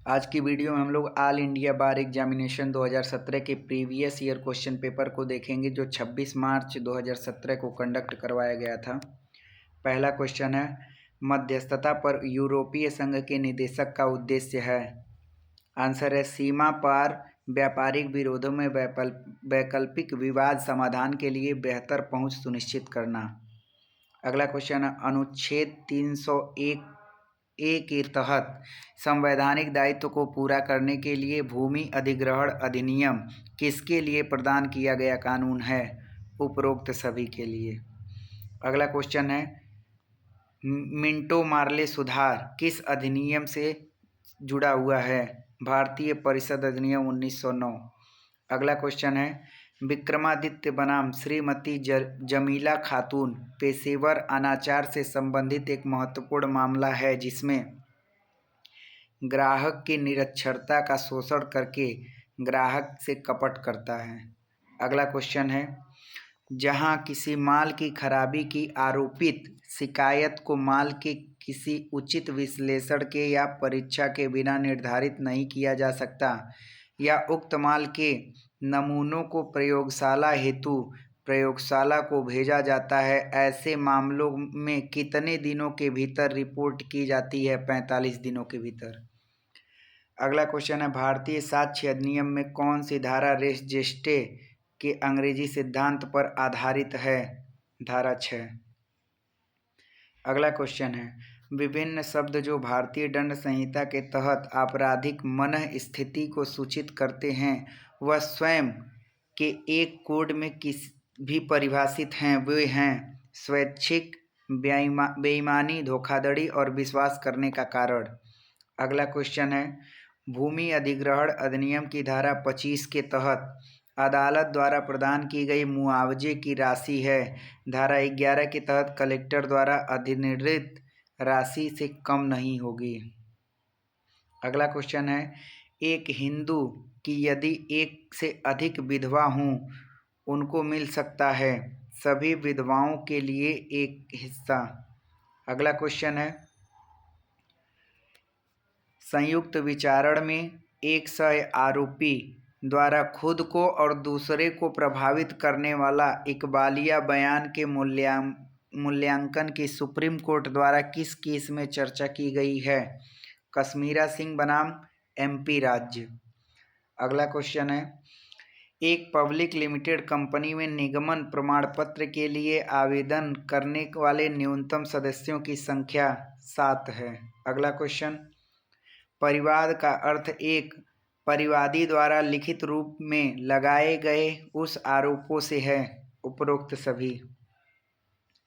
आज की वीडियो में हम लोग ऑल इंडिया बार एग्जामिनेशन 2017 के प्रीवियस ईयर क्वेश्चन पेपर को देखेंगे जो 26 मार्च 2017 को कंडक्ट करवाया गया था। पहला क्वेश्चन है, मध्यस्थता पर यूरोपीय संघ के निदेशक का उद्देश्य है। आंसर है सीमा पार व्यापारिक विरोधों में वैकल्पिक विवाद समाधान के लिए बेहतर पहुंच सुनिश्चित करना। अगला क्वेश्चन है, अनुच्छेद 301 ए के तहत संवैधानिक दायित्व को पूरा करने के लिए भूमि अधिग्रहण अधिनियम किसके लिए प्रदान किया गया कानून है? उपरोक्त सभी के लिए। अगला क्वेश्चन है, मिंटो मार्ले सुधार किस अधिनियम से जुड़ा हुआ है? भारतीय परिषद अधिनियम 1909। अगला क्वेश्चन है, विक्रमादित्य बनाम श्रीमती जमीला खातून पेशेवर अनाचार से संबंधित एक महत्वपूर्ण मामला है जिसमें ग्राहक की निरक्षरता का शोषण करके ग्राहक से कपट करता है। अगला क्वेश्चन है, जहां किसी माल की खराबी की आरोपित शिकायत को माल के किसी उचित विश्लेषण के या परीक्षा के बिना निर्धारित नहीं किया जा सकता या उक्त माल के नमूनों को प्रयोगशाला हेतु प्रयोगशाला को भेजा जाता है, ऐसे मामलों में कितने दिनों के भीतर रिपोर्ट की जाती है? 45 दिनों के भीतर। अगला क्वेश्चन है, भारतीय साक्ष्य अधिनियम में कौन सी धारा रेस जेस्टे के अंग्रेजी सिद्धांत पर आधारित है? धारा 6। अगला क्वेश्चन है, विभिन्न शब्द जो भारतीय दंड संहिता के तहत आपराधिक मनः स्थिति को सूचित करते हैं वह स्वयं के एक कोड में किस भी परिभाषित हैं। वे हैं स्वैच्छिक, बेईमानी, धोखाधड़ी और विश्वास करने का कारण। अगला क्वेश्चन है, भूमि अधिग्रहण अधिनियम की धारा 25 के तहत अदालत द्वारा प्रदान की गई मुआवजे की राशि है। धारा 11 के तहत कलेक्टर द्वारा अधिनिर्धारित राशि से कम नहीं होगी। अगला क्वेश्चन है, एक हिंदू की यदि एक से अधिक विधवा हों उनको मिल सकता है सभी विधवाओं के लिए एक हिस्सा। अगला क्वेश्चन है, संयुक्त विचारण में एक सह आरोपी द्वारा खुद को और दूसरे को प्रभावित करने वाला इकबालिया बयान के मूल्यांकन की सुप्रीम कोर्ट द्वारा किस केस में चर्चा की गई है? कश्मीरा सिंह बनाम एमपी राज्य। अगला क्वेश्चन है, एक पब्लिक लिमिटेड कंपनी में निगमन प्रमाण पत्र के लिए आवेदन करने वाले न्यूनतम सदस्यों की संख्या 7 है। अगला क्वेश्चन, परिवाद का अर्थ एक परिवादी द्वारा लिखित रूप में लगाए गए उस आरोपों से है। उपरोक्त सभी।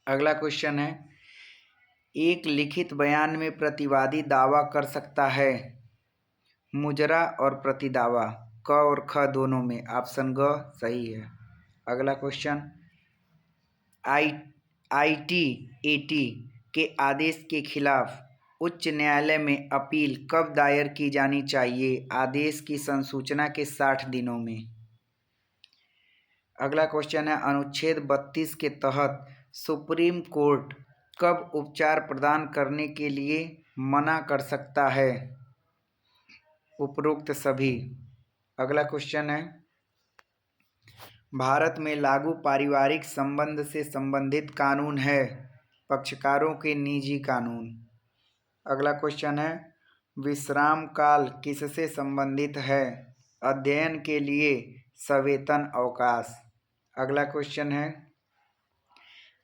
अगला क्वेश्चन है, एक लिखित बयान में प्रतिवादी दावा कर सकता है। मुजरा और प्रतिदावा क और ख दोनों में ऑप्शन ग सही है। अगला क्वेश्चन, ITAT के आदेश के खिलाफ उच्च न्यायालय में अपील कब दायर की जानी चाहिए? आदेश की संसूचना के 60 दिनों में। अगला क्वेश्चन है, अनुच्छेद 32 के तहत सुप्रीम कोर्ट कब उपचार प्रदान करने के लिए मना कर सकता है? उपरोक्त सभी। अगला क्वेश्चन है, भारत में लागू पारिवारिक संबंध से संबंधित कानून है। पक्षकारों के निजी कानून। अगला क्वेश्चन है, विश्राम काल किससे संबंधित है? अध्ययन के लिए सवेतन अवकाश। अगला क्वेश्चन है,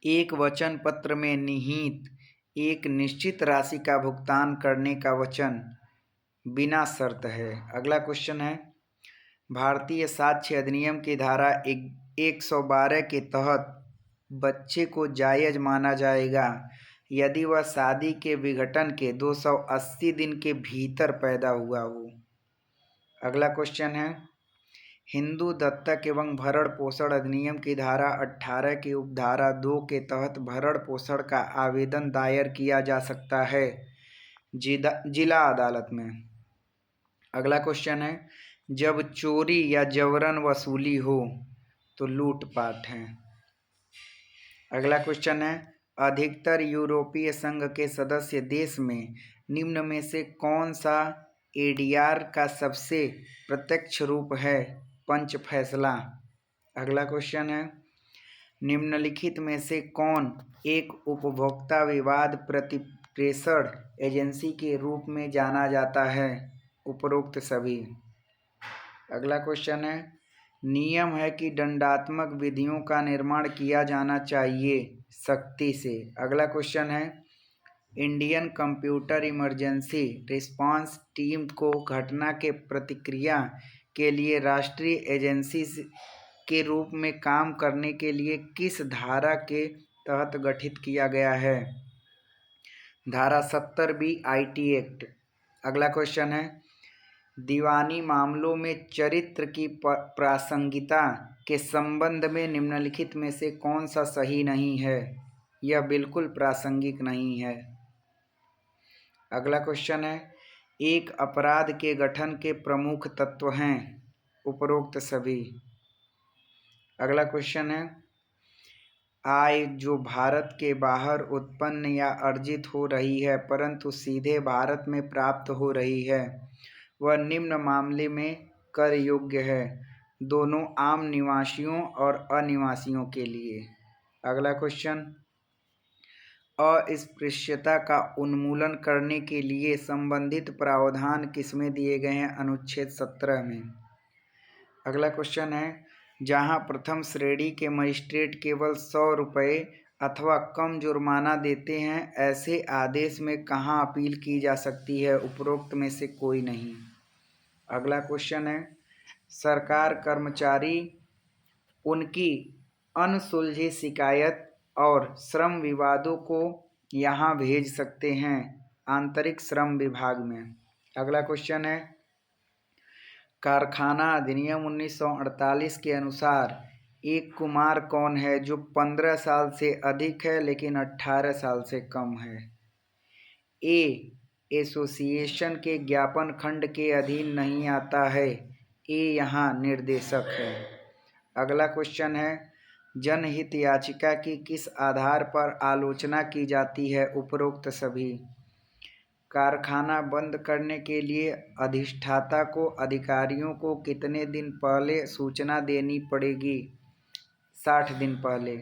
एक वचन पत्र में निहित एक निश्चित राशि का भुगतान करने का वचन बिना शर्त है। अगला क्वेश्चन है, भारतीय साक्ष्य अधिनियम की धारा 112 के तहत बच्चे को जायज़ माना जाएगा यदि वह शादी के विघटन के 280 दिन के भीतर पैदा हुआ हो। अगला क्वेश्चन है, हिंदू दत्तक एवं भरण पोषण अधिनियम की धारा 18 की उपधारा 2 के तहत भरण पोषण का आवेदन दायर किया जा सकता है जिला अदालत में। अगला क्वेश्चन है, जब चोरी या जबरन वसूली हो तो लूटपाट है। अगला क्वेश्चन है, अधिकतर यूरोपीय संघ के सदस्य देश में निम्न में से कौन सा एडीआर का सबसे प्रत्यक्ष रूप है? पंच फैसला। अगला क्वेश्चन है, निम्नलिखित में से कौन एक उपभोक्ता विवाद प्रतिप्रेषण एजेंसी के रूप में जाना जाता है? उपरोक्त सभी। अगला क्वेश्चन है, नियम है कि दंडात्मक विधियों का निर्माण किया जाना चाहिए सख्ती से। अगला क्वेश्चन है, Indian computer emergency response team को घटना के प्रतिक्रिया के लिए राष्ट्रीय एजेंसी के रूप में काम करने के लिए किस धारा के तहत गठित किया गया है? धारा 70B IT एक्ट। अगला क्वेश्चन है, दीवानी मामलों में चरित्र की प्रासंगिकता के संबंध में निम्नलिखित में से कौन सा सही नहीं है? यह बिल्कुल प्रासंगिक नहीं है। अगला क्वेश्चन है, एक अपराध के गठन के प्रमुख तत्व हैं? उपरोक्त सभी। अगला क्वेश्चन है, आय जो भारत के बाहर उत्पन्न या अर्जित हो रही है परंतु सीधे भारत में प्राप्त हो रही है, वह निम्न मामले में कर योग्य है, दोनों आम निवासियों और अनिवासियों के लिए। अगला क्वेश्चन, अस्पृश्यता का उन्मूलन करने के लिए संबंधित प्रावधान किसमें दिए गए हैं? अनुच्छेद 17 में। अगला क्वेश्चन है, जहां प्रथम श्रेणी के मजिस्ट्रेट केवल 100 रुपये अथवा कम जुर्माना देते हैं, ऐसे आदेश में कहां अपील की जा सकती है? उपरोक्त में से कोई नहीं। अगला क्वेश्चन है, सरकार कर्मचारी उनकी अनसुलझी शिकायत और श्रम विवादों को यहाँ भेज सकते हैं, आंतरिक श्रम विभाग में। अगला क्वेश्चन है, कारखाना अधिनियम 1948 के अनुसार एक कुमार कौन है जो 15 साल से अधिक है लेकिन 18 साल से कम है? ए एसोसिएशन के ज्ञापन खंड के अधीन नहीं आता है। ए यहाँ निर्देशक है। अगला क्वेश्चन है, जनहित याचिका की किस आधार पर आलोचना की जाती है? उपरोक्त सभी। कारखाना बंद करने के लिए अधिष्ठाता को अधिकारियों को कितने दिन पहले सूचना देनी पड़ेगी? 60 दिन पहले।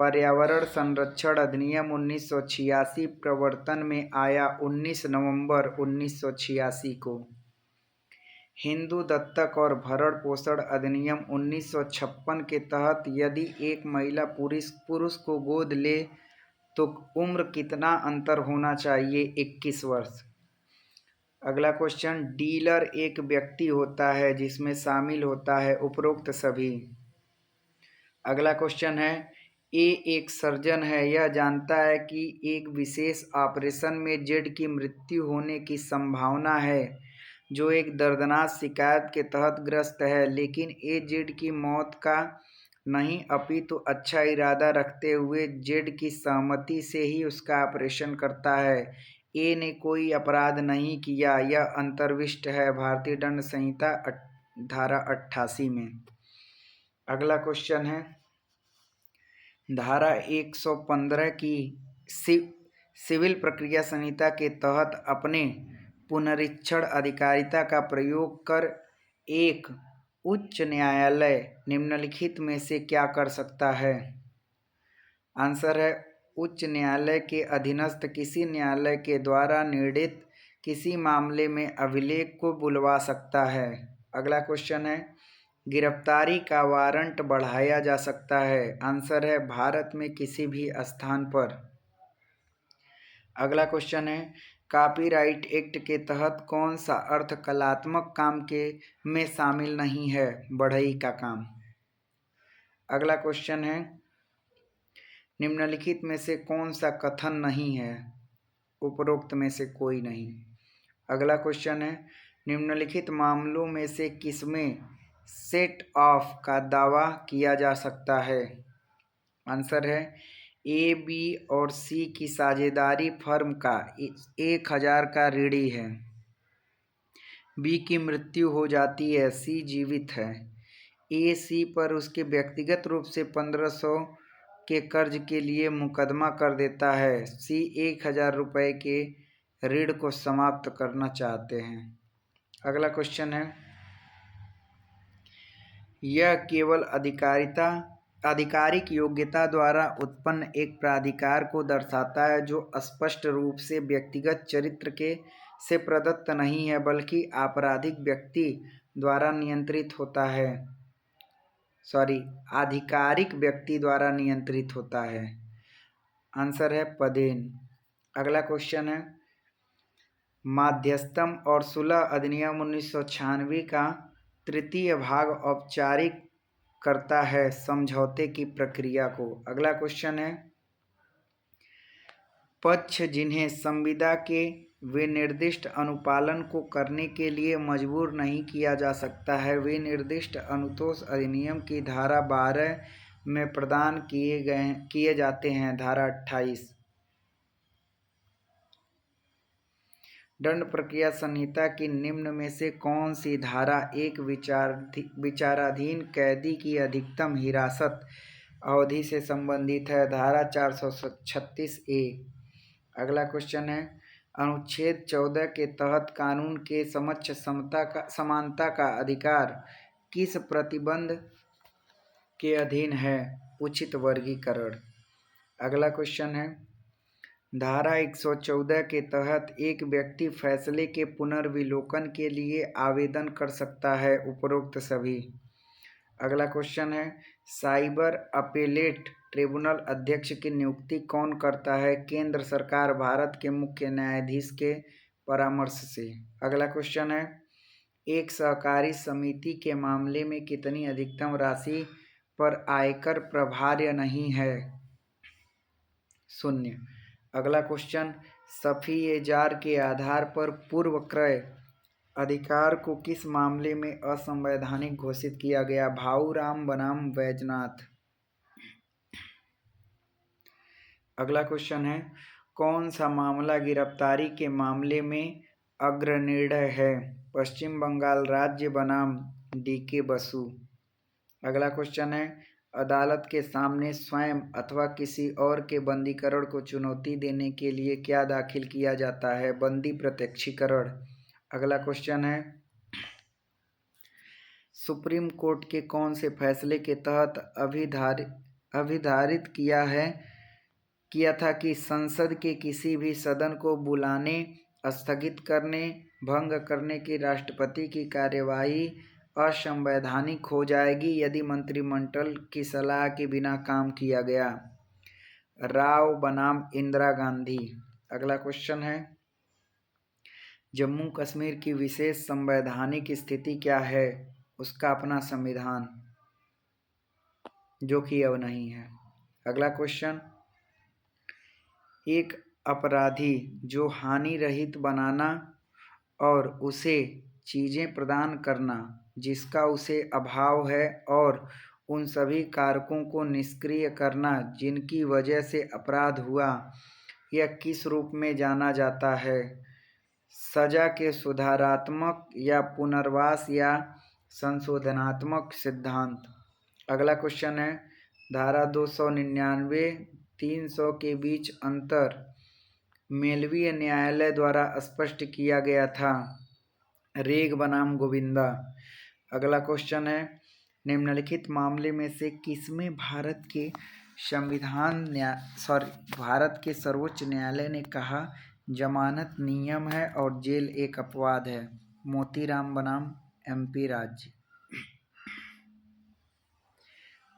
पर्यावरण संरक्षण अधिनियम 1986 प्रवर्तन में आया 19 नवंबर 1986 को। हिंदू दत्तक और भरण पोषण अधिनियम 1956 के तहत यदि एक महिला पुरुष को गोद ले तो उम्र कितना अंतर होना चाहिए? 21 वर्ष। अगला क्वेश्चन, डीलर एक व्यक्ति होता है जिसमें शामिल होता है उपरोक्त सभी। अगला क्वेश्चन है, ए एक सर्जन है, यह जानता है कि एक विशेष ऑपरेशन में जेड की मृत्यु होने की संभावना है जो एक दर्दनाक शिकायत के तहत ग्रस्त है, लेकिन ए जेड की मौत का नहीं अपितु अच्छा इरादा रखते हुए जेड की सहमति से ही उसका ऑपरेशन करता है। ए ने कोई अपराध नहीं किया, यह अंतर्विष्ट है भारतीय दंड संहिता धारा 88 में। अगला क्वेश्चन है, धारा 115 की सिविल प्रक्रिया संहिता के तहत अपने पुनरीक्षण अधिकारिता का प्रयोग कर एक उच्च न्यायालय निम्नलिखित में से क्या कर सकता है? आंसर है, उच्च न्यायालय के अधीनस्थ किसी न्यायालय के द्वारा निर्णीत किसी मामले में अभिलेख को बुलवा सकता है। अगला क्वेश्चन है, गिरफ्तारी का वारंट बढ़ाया जा सकता है? आंसर है, भारत में किसी भी स्थान पर। अगला क्वेश्चन है, कॉपीराइट एक्ट के तहत कौन सा अर्थ कलात्मक काम के में शामिल नहीं है? बढ़ई का काम। अगला क्वेश्चन है, निम्नलिखित में से कौन सा कथन नहीं है? उपरोक्त में से कोई नहीं। अगला क्वेश्चन है, निम्नलिखित मामलों में से किसमें सेट ऑफ का दावा किया जा सकता है? आंसर है, ए बी और सी की साझेदारी फर्म का 1000 का ऋणी है, बी की मृत्यु हो जाती है, सी जीवित है। ए सी पर उसके व्यक्तिगत रूप से 1500 के कर्ज के लिए मुकदमा कर देता है, सी 1000 रुपये के ऋण को समाप्त करना चाहते हैं। अगला क्वेश्चन है, यह केवल आधिकारिक योग्यता द्वारा उत्पन्न एक प्राधिकार को दर्शाता है जो स्पष्ट रूप से व्यक्तिगत चरित्र के से प्रदत्त नहीं है बल्कि आपराधिक व्यक्ति द्वारा नियंत्रित होता है। आधिकारिक व्यक्ति द्वारा नियंत्रित होता है। आंसर है पदेन। अगला क्वेश्चन है, माध्यस्थम और सुलह अधिनियम 1996 का तृतीय भाग औपचारिक करता है समझौते की प्रक्रिया को। अगला क्वेश्चन है, पक्ष जिन्हें संविदा के विनिर्दिष्ट अनुपालन को करने के लिए मजबूर नहीं किया जा सकता है, वे निर्दिष्ट अनुतोष अधिनियम की धारा 12 में प्रदान किए जाते हैं। धारा 28। दंड प्रक्रिया संहिता की निम्न में से कौन सी धारा एक विचाराधीन कैदी की अधिकतम हिरासत अवधि से संबंधित है? धारा 436A। अगला क्वेश्चन है, अनुच्छेद 14 के तहत कानून के समक्ष समानता का अधिकार किस प्रतिबंध के अधीन है? उचित वर्गीकरण। अगला क्वेश्चन है, धारा 114 के तहत एक व्यक्ति फैसले के पुनर्विलोकन के लिए आवेदन कर सकता है, उपरोक्त सभी। अगला क्वेश्चन है, साइबर अपेलेट ट्रिब्यूनल अध्यक्ष की नियुक्ति कौन करता है? केंद्र सरकार भारत के मुख्य न्यायाधीश के परामर्श से। अगला क्वेश्चन है, एक सहकारी समिति के मामले में कितनी अधिकतम राशि पर आयकर प्रभार्य नहीं है? 0। अगला क्वेश्चन, सफी-ए-जार के आधार पर पूर्व क्रय अधिकार को किस मामले में असंवैधानिक घोषित किया गया? भाऊराम बनाम वैजनाथ। अगला क्वेश्चन है, कौन सा मामला गिरफ्तारी के मामले में अग्रनिर्णय है? पश्चिम बंगाल राज्य बनाम DK बसु। अगला क्वेश्चन है, अदालत के सामने स्वयं अथवा किसी और के बंदीकरण को चुनौती देने के लिए क्या दाखिल किया जाता है? बंदी प्रत्यक्षीकरण। अगला क्वेश्चन है, सुप्रीम कोर्ट के कौन से फैसले के तहत अभिधारित किया था कि संसद के किसी भी सदन को बुलाने, स्थगित करने, भंग करने की राष्ट्रपति की कार्यवाही असंवैधानिक हो जाएगी यदि मंत्रिमंडल की सलाह के बिना काम किया गया? राव बनाम इंदिरा गांधी। अगला क्वेश्चन है, जम्मू कश्मीर की विशेष संवैधानिक स्थिति क्या है? उसका अपना संविधान, जो कि अब नहीं है। अगला क्वेश्चन, एक अपराधी जो हानि रहित बनाना और उसे चीज़ें प्रदान करना जिसका उसे अभाव है और उन सभी कारकों को निष्क्रिय करना जिनकी वजह से अपराध हुआ, यह किस रूप में जाना जाता है? सजा के सुधारात्मक या पुनर्वास या संशोधनात्मक सिद्धांत। अगला क्वेश्चन है, धारा 299-300 के बीच अंतर मेलवीय न्यायालय द्वारा स्पष्ट किया गया था। रेग बनाम गोविंदा। अगला क्वेश्चन है, निम्नलिखित मामले में से किसमें भारत के सर्वोच्च न्यायालय ने कहा जमानत नियम है और जेल एक अपवाद है? मोतीराम बनाम MP राज्य।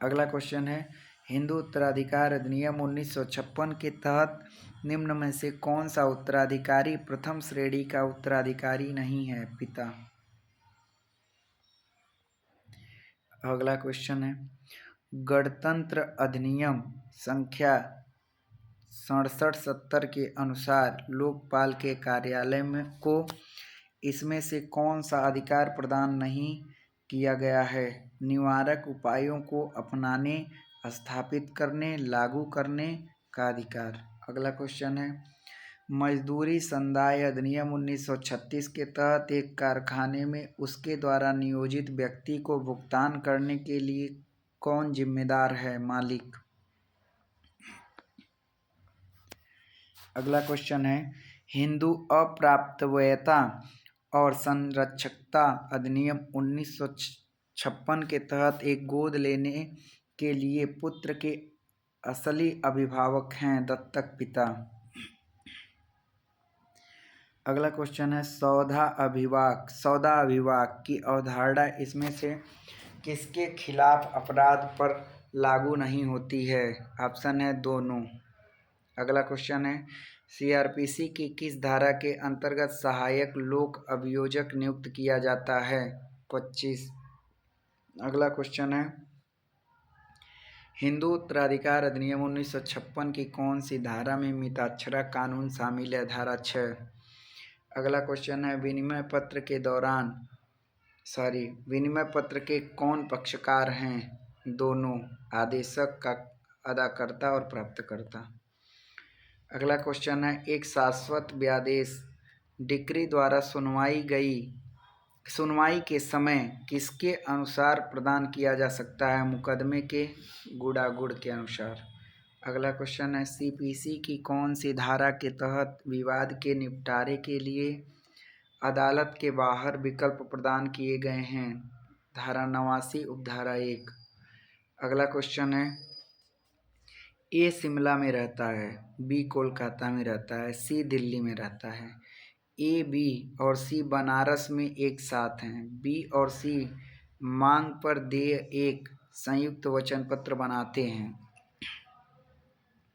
अगला क्वेश्चन है, हिंदू उत्तराधिकार अधिनियम 1956 के तहत निम्न में से कौन सा उत्तराधिकारी प्रथम श्रेणी का उत्तराधिकारी नहीं है? पिता। अगला क्वेश्चन है, गणतंत्र अधिनियम संख्या 6770 के अनुसार लोकपाल के कार्यालय को इसमें से कौन सा अधिकार प्रदान नहीं किया गया है? निवारक उपायों को अपनाने, स्थापित करने, लागू करने का अधिकार। अगला क्वेश्चन है, मजदूरी संदाय अधिनियम 1936 के तहत एक कारखाने में उसके द्वारा नियोजित व्यक्ति को भुगतान करने के लिए कौन जिम्मेदार है? मालिक। अगला क्वेश्चन है, हिंदू अप्राप्तवयता और संरक्षकता अधिनियम 1956 के तहत एक गोद लेने के लिए पुत्र के असली अभिभावक हैं दत्तक पिता। अगला क्वेश्चन है सौदा अभिभावक की अवधारणा इसमें से किसके खिलाफ अपराध पर लागू नहीं होती है? ऑप्शन है दोनों। अगला क्वेश्चन है सीआरपीसी की किस धारा के अंतर्गत सहायक लोक अभियोजक नियुक्त किया जाता है? 25। अगला क्वेश्चन है हिंदू उत्तराधिकार अधिनियम 1956 की कौन सी धारा में मिताक्षरा कानून शामिल है? धारा 6। अगला क्वेश्चन है विनिमय पत्र के कौन पक्षकार हैं? दोनों, आदेशक का अदाकर्ता और प्राप्तकर्ता। अगला क्वेश्चन है एक शाश्वत व्यादेश डिक्री द्वारा सुनवाई के समय किसके अनुसार प्रदान किया जा सकता है? मुकदमे के गुणागुण के अनुसार। अगला क्वेश्चन है सीपीसी की कौन सी धारा के तहत विवाद के निपटारे के लिए अदालत के बाहर विकल्प प्रदान किए गए हैं? धारा 89 उपधारा 1। अगला क्वेश्चन है ए शिमला में रहता है, बी कोलकाता में रहता है, सी दिल्ली में रहता है। ए, बी और सी बनारस में एक साथ हैं। बी और सी मांग पर देय एक संयुक्त वचन पत्र बनाते हैं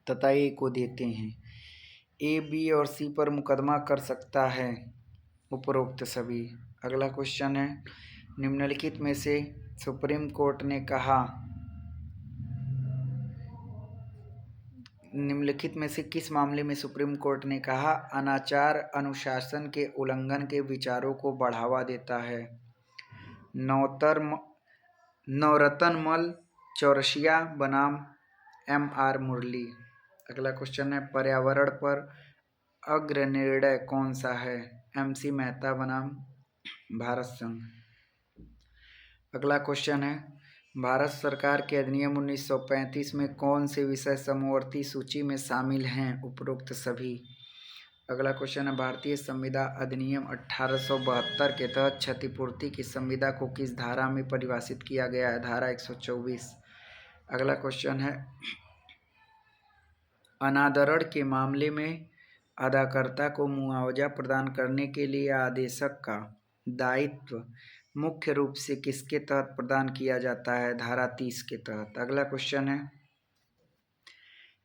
तथा ए को देते हैं। ए, बी और सी पर मुकदमा कर सकता है उपरोक्त सभी। अगला क्वेश्चन है निम्नलिखित में से सुप्रीम कोर्ट ने कहा निम्नलिखित में से किस मामले में सुप्रीम कोर्ट ने कहा अनाचार अनुशासन के उल्लंघन के विचारों को बढ़ावा देता है? नवरत्नमल चौरसिया बनाम M.R. मुरली। अगला क्वेश्चन है पर्यावरण पर अग्रनिर्णय कौन सा है? MC मेहता बनाम भारत संघ। अगला क्वेश्चन है भारत सरकार के अधिनियम 1935 में कौन से विषय समवर्ती सूची में शामिल हैं? उपरोक्त सभी। अगला क्वेश्चन है भारतीय संविदा अधिनियम 1872 के तहत क्षतिपूर्ति की संविदा को किस धारा में परिभाषित किया गया है? धारा 124। अगला क्वेश्चन है अनादरण के मामले में अदाकर्ता को मुआवजा प्रदान करने के लिए आदेशक का दायित्व मुख्य रूप से किसके तहत प्रदान किया जाता है? धारा 30 के तहत। अगला क्वेश्चन है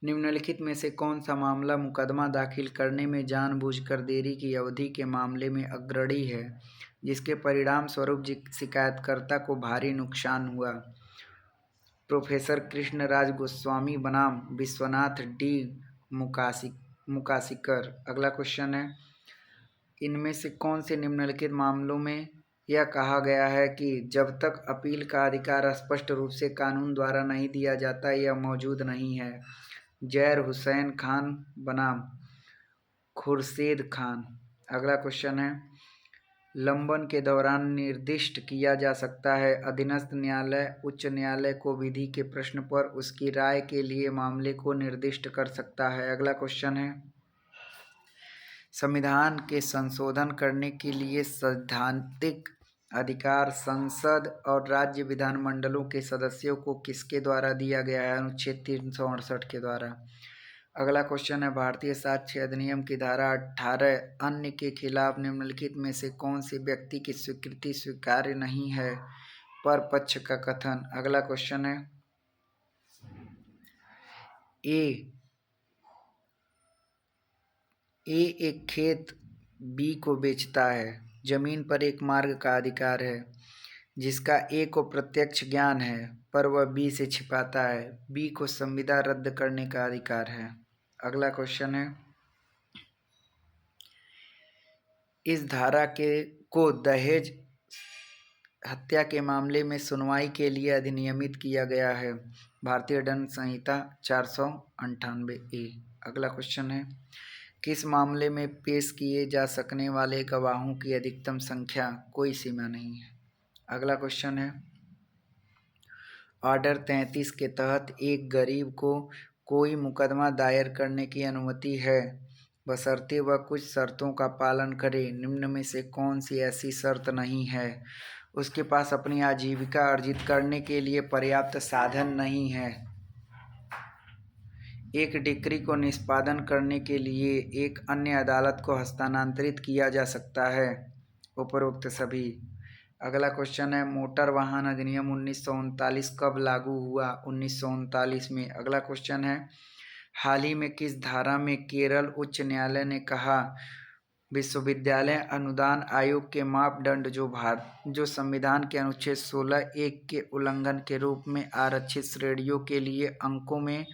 निम्नलिखित में से कौन सा मामला मुकदमा दाखिल करने में जानबूझकर देरी की अवधि के मामले में अग्रणी है जिसके परिणाम स्वरूप शिकायतकर्ता को भारी नुकसान हुआ? प्रोफेसर कृष्णराज गोस्वामी बनाम विश्वनाथ डी मुकासिकर। अगला क्वेश्चन है इनमें से कौन से निम्नलिखित मामलों में यह कहा गया है कि जब तक अपील का अधिकार स्पष्ट रूप से कानून द्वारा नहीं दिया जाता यह मौजूद नहीं है? जैर हुसैन खान बनाम खुर्शीद खान। अगला क्वेश्चन है लंबन के दौरान निर्दिष्ट किया जा सकता है अधीनस्थ न्यायालय उच्च न्यायालय को विधि के प्रश्न पर उसकी राय के लिए मामले को निर्दिष्ट कर सकता है? अगला क्वेश्चन है संविधान के संशोधन करने के लिए सैद्धांतिक अधिकार संसद और राज्य विधानमंडलों के सदस्यों को किसके द्वारा दिया गया है? अनुच्छेद 368 के द्वारा। अगला क्वेश्चन है भारतीय साक्ष्य अधिनियम की धारा 18 अन्य के खिलाफ निम्नलिखित में से कौन से व्यक्ति की स्वीकृति स्वीकार्य नहीं है? पर पक्ष का कथन। अगला क्वेश्चन है ए एक खेत बी को बेचता है। जमीन पर एक मार्ग का अधिकार है जिसका ए को प्रत्यक्ष ज्ञान है पर वह बी से छिपाता है। बी को संविदा रद्द करने का अधिकार है। अगला क्वेश्चन है इस धारा को दहेज हत्या के मामले में सुनवाई के लिए अधिनियमित किया गया है? भारतीय दंड संहिता 498A। अगला क्वेश्चन है किस मामले में पेश किए जा सकने वाले गवाहों की अधिकतम संख्या कोई सीमा नहीं है? अगला क्वेश्चन है ऑर्डर 33 के तहत एक गरीब को कोई मुकदमा दायर करने की अनुमति है बशर्ते वह कुछ शर्तों का पालन करे। निम्न में से कौन सी ऐसी शर्त नहीं है? उसके पास अपनी आजीविका अर्जित करने के लिए पर्याप्त साधन नहीं है। एक डिक्री को निष्पादन करने के लिए एक अन्य अदालत को हस्तांतरित किया जा सकता है। उपरोक्त सभी। अगला क्वेश्चन है, मोटर वाहन अधिनियम 1939 कब लागू हुआ? 1939 में। अगला क्वेश्चन है, हाल ही में किस धारा में केरल उच्च न्यायालय ने कहा विश्वविद्यालय अनुदान आयोग के मापदंड जो संविधान के अनुच्छेद 16(1) के उल्लंघन के रूप में आरक्षित श्रेणियों के लिए अंकों में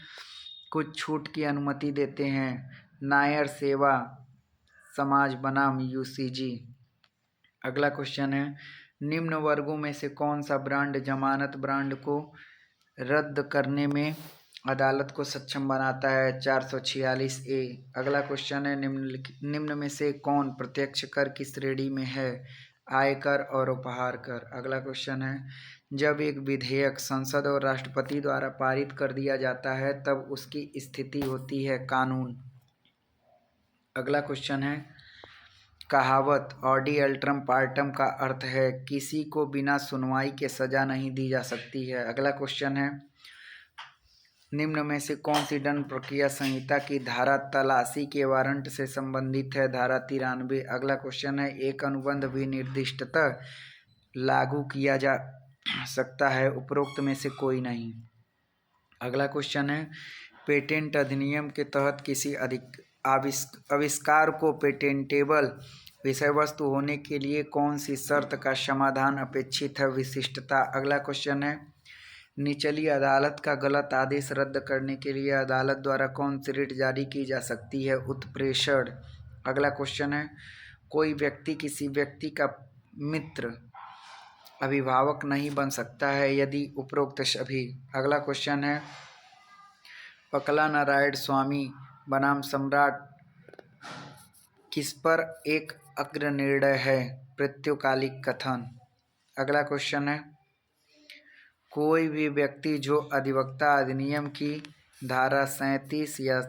कुछ छूट की अनुमति देते हैं? नायर सेवा समाज बनाम यूसीजी। अगला क्वेश्चन है, निम्न वर्गों में से कौन सा ब्रांड जमानत ब्रांड को रद्द करने में अदालत को सक्षम बनाता है? 446A। अगला क्वेश्चन है, निम्न में से कौन प्रत्यक्ष कर की श्रेणी में है? आयकर और उपहार कर। अगला क्वेश्चन है, जब एक विधेयक संसद और राष्ट्रपति द्वारा पारित कर दिया जाता है तब उसकी स्थिति होती है कानून। अगला क्वेश्चन है, कहावत ऑडी अल्ट्रम पार्टम का अर्थ है किसी को बिना सुनवाई के सजा नहीं दी जा सकती है। अगला क्वेश्चन है, निम्न में से कौन सी दंड प्रक्रिया संहिता की धारा तलाशी के वारंट से संबंधित है? धारा 93। अगला क्वेश्चन है, एक अनुबंध विनिर्दिष्टतः लागू किया जा सकता है, उपरोक्त में से कोई नहीं। अगला क्वेश्चन है, पेटेंट अधिनियम के तहत किसी आविष्कार को पेटेंटेबल विषय वस्तु होने के लिए कौन सी शर्त का समाधान अपेक्षित है? विशिष्टता। अगला क्वेश्चन है, निचली अदालत का गलत आदेश रद्द करने के लिए अदालत द्वारा कौन सी रिट जारी की जा सकती है? उत्प्रेषण। अगला क्वेश्चन है, कोई व्यक्ति किसी व्यक्ति का मित्र अभिभावक नहीं बन सकता है यदि उपरोक्त सभी। अगला क्वेश्चन है, पकला नारायण स्वामी बनाम सम्राट किस पर एक अग्र निर्णय है? प्रत्युकालिक कथन। अगला क्वेश्चन है, कोई भी व्यक्ति जो अधिवक्ता अधिनियम की धारा 37 या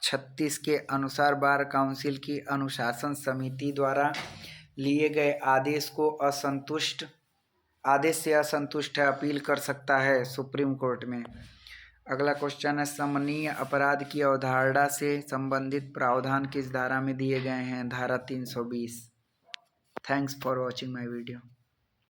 36 के अनुसार बार काउंसिल की अनुशासन समिति द्वारा लिए गए आदेश से असंतुष्ट है, अपील कर सकता है सुप्रीम कोर्ट में। अगला क्वेश्चन है, समनीय अपराध की अवधारणा से संबंधित प्रावधान किस धारा में दिए गए हैं? धारा 320। Thanks for watching my video.